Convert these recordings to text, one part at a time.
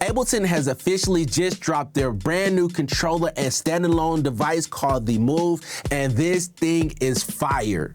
Ableton has officially just dropped their brand new controller and standalone device called the Move, and this thing is fire.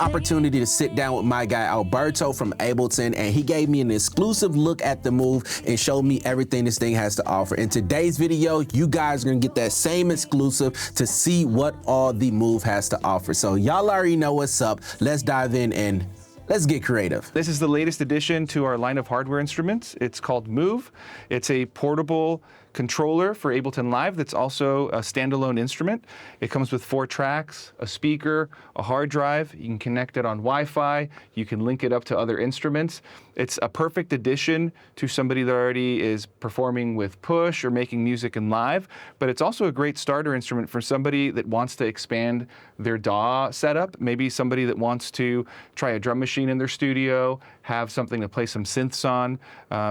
Opportunity to sit down with my guy Alberto from Ableton, and he gave me an exclusive look at the Move and showed me everything this thing has to offer. In today's video, you guys are gonna get that same exclusive to see what all the Move has to offer. So y'all already know what's up. Let's dive in and let's get creative. This is the latest addition to our line of hardware instruments. It's called Move. It's a portable controller for Ableton Live that's also a standalone instrument. It comes with 4 tracks, a speaker, a hard drive. You can connect it on Wi-Fi. You can link it up to other instruments. It's a perfect addition to somebody that already is performing with push or making music in live, but it's also a great starter instrument for somebody that wants to expand their DAW setup, maybe somebody that wants to try a drum machine in their studio, have something to play some synths on.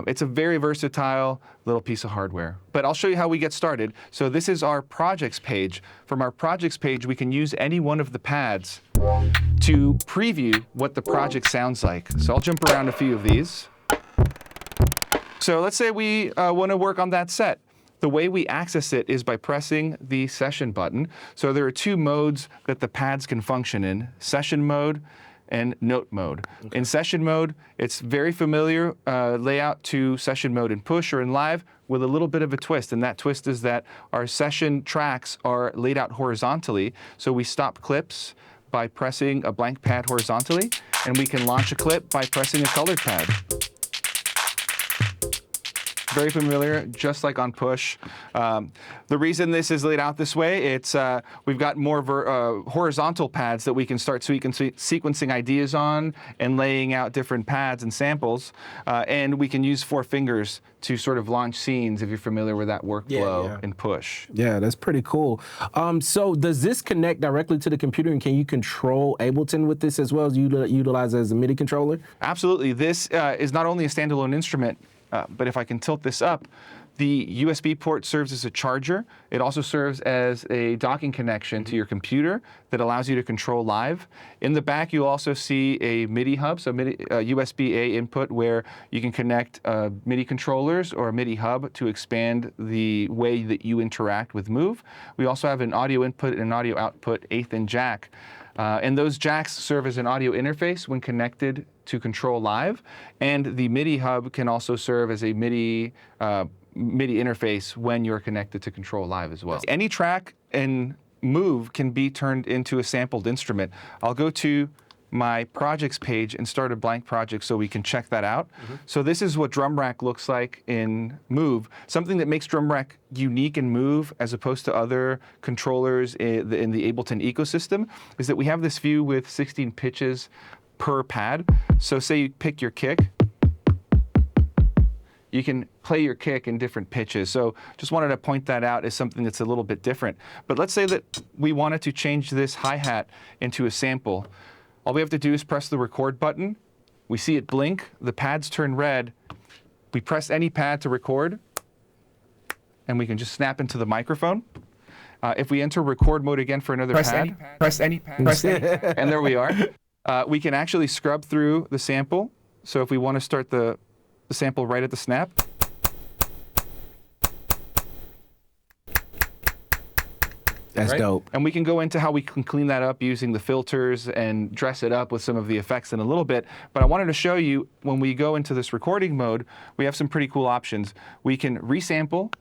It's a very versatile little piece of hardware. But I'll show you how we get started. So this is our projects page. From our projects page, we can use any one of the pads to preview what the project sounds like. So I'll jump around a few of these. So let's say we want to work on that set. The way we access it is by pressing the session button. So there are 2 modes that the pads can function in: session mode and note mode. Okay. In session mode, it's very familiar layout to session mode in push or in live, with a little bit of a twist, and that twist is that our session tracks are laid out horizontally. So we stop clips by pressing a blank pad horizontally, and we can launch a clip by pressing a colored pad. Very familiar, just like on push. The reason this is laid out this way, it's we've got more horizontal pads that we can start sequencing ideas on and laying out different pads and samples. And we can use 4 fingers to sort of launch scenes, if you're familiar with that workflow in push. Yeah, that's pretty cool. So does this connect directly to the computer, and can you control Ableton with this as well as utilize it as a MIDI controller? Absolutely. This is not only a standalone instrument, but if I can tilt this up, the USB port serves as a charger. It also serves as a docking connection to your computer that allows you to control live. In the back, you'll also see a MIDI hub, so USB-A input where you can connect MIDI controllers or a MIDI hub to expand the way that you interact with Move. We also have an audio input and an audio output 1/8" jack. And those jacks serve as an audio interface when connected to control live, and the MIDI hub can also serve as a MIDI interface when you're connected to control live as well. Any track in Move can be turned into a sampled instrument. I'll go to my projects page and start a blank project so we can check that out. So this is what Drum Rack looks like in Move. Something that makes Drum Rack unique in Move as opposed to other controllers in the Ableton ecosystem is that we have this view with 16 pitches per pad. So say you pick your kick, you can play your kick in different pitches. So just wanted to point that out as something that's a little bit different. But let's say that we wanted to change this hi-hat into a sample. All we have to do is press the record button. We see it blink, the pads turn red. We press any pad to record, and we can just snap into the microphone. If we enter record mode again for another pad, press any pad, and there we are. We can actually scrub through the sample. So if we want to start the sample right at the snap, that's dope. And we can go into how we can clean that up using the filters and dress it up with some of the effects in a little bit. But I wanted to show you, when we go into this recording mode, we have some pretty cool options. We can resample,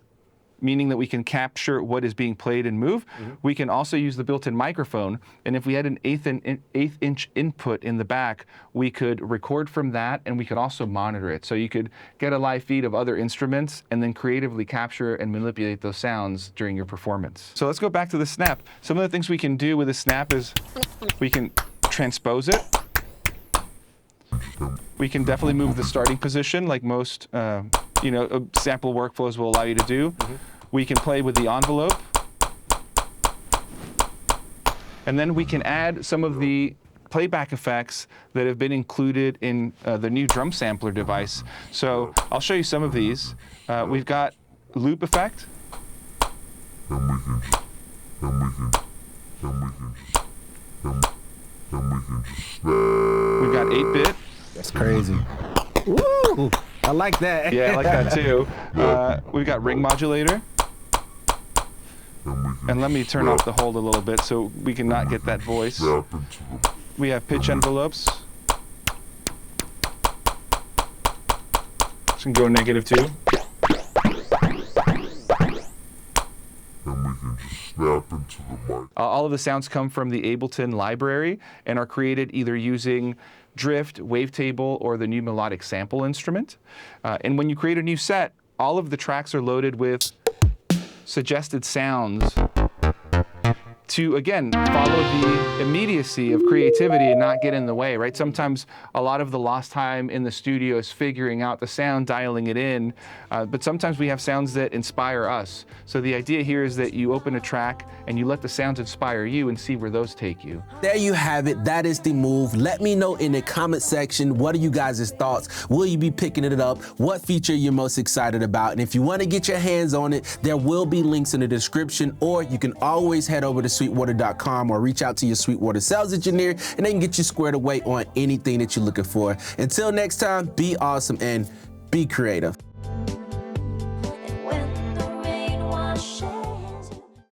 meaning that we can capture what is being played and Move. We can also use the built-in microphone, and if we had an 1/8" input in the back, we could record from that, and we could also monitor it. So you could get a live feed of other instruments and then creatively capture and manipulate those sounds during your performance. So let's go back to the snap. Some of the things we can do with the snap is we can transpose it. We can definitely move the starting position like most sample workflows will allow you to do. We can play with the envelope. And then we can add some of the playback effects that have been included in the new drum sampler device. So I'll show you some of these. We've got loop effect. We've got 8-bit. That's crazy. Woo! I like that. Yeah, I like that too. We've got ring modulator. And let me turn off the hold a little bit so we can not get that voice. We have pitch envelopes. This can go -2. All of the sounds come from the Ableton library and are created either using drift, wavetable, or the new melodic sample instrument. And when you create a new set, all of the tracks are loaded with suggested sounds to, again, follow the immediacy of creativity and not get in the way, right? Sometimes a lot of the lost time in the studio is figuring out the sound, dialing it in, but sometimes we have sounds that inspire us. So the idea here is that you open a track and you let the sounds inspire you and see where those take you. There you have it. That is the Move. Let me know in the comment section, what are you guys' thoughts? Will you be picking it up? What feature you're most excited about? And if you want to get your hands on it, there will be links in the description, or you can always head over to Sweetwater.com or reach out to your Sweetwater sales engineer and they can get you squared away on anything that you're looking for. Until next time, be awesome and be creative.